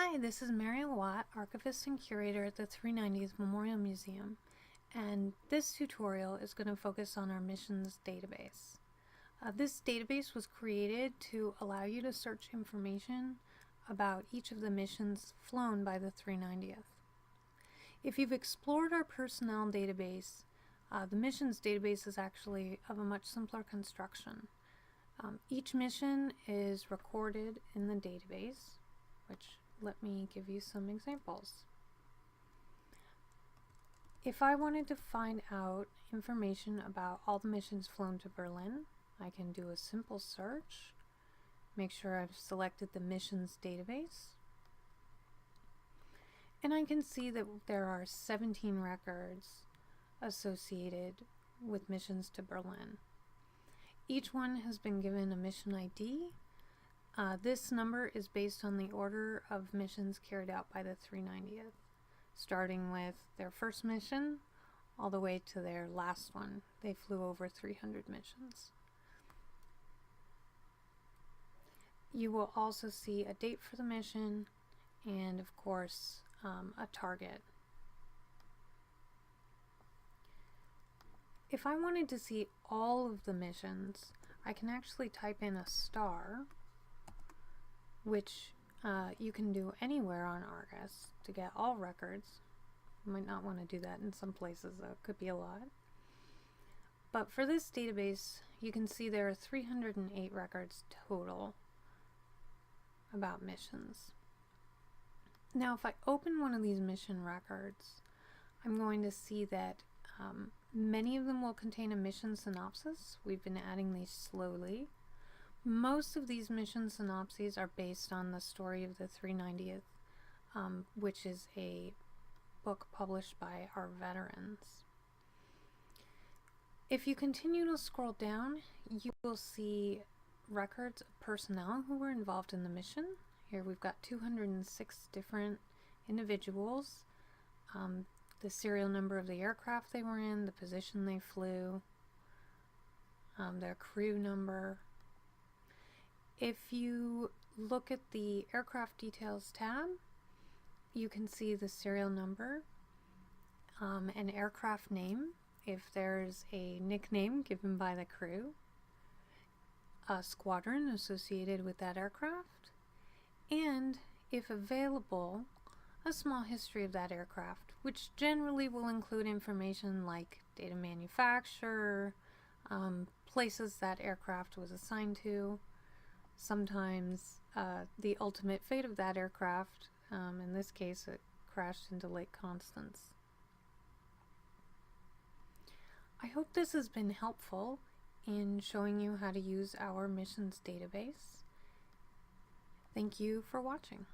Hi, this is Mariel Watt, archivist and curator at the 390th Memorial Museum, and this tutorial is going to focus on our missions database. This database was created to allow you to search information about each of the missions flown by the 390th. If you've explored our personnel database, the missions database is actually of a much simpler construction. Each mission is recorded in the database, which let me give you some examples. If I wanted to find out information about all the missions flown to Berlin, I can do a simple search, make sure I've selected the missions database, and I can see that there are 17 records associated with missions to Berlin. Each one has been given a mission ID. This number is based on the order of missions carried out by the 390th, starting with their first mission all the way to their last one. They flew over 300 missions. You will also see a date for the mission and, of course, a target. If I wanted to see all of the missions, I can actually type in a star, which you can do anywhere on Argus to get all records. You might not want to do that in some places, though. It could be a lot. But for this database, you can see there are 308 records total about missions. Now, if I open one of these mission records, I'm going to see that many of them will contain a mission synopsis. We've been adding these slowly. Most of these mission synopses are based on the story of the 390th, which is a book published by our veterans. If you continue to scroll down, you will see records of personnel who were involved in the mission. Here we've got 206 different individuals, the serial number of the aircraft they were in, the position they flew, their crew number. If you look at the Aircraft Details tab, you can see the serial number, an aircraft name, if there's a nickname given by the crew, a squadron associated with that aircraft, and, if available, a small history of that aircraft, which generally will include information like date of manufacture, places that aircraft was assigned to, sometimes the ultimate fate of that aircraft. In this case, it crashed into Lake Constance. I hope this has been helpful in showing you how to use our missions database. Thank you for watching.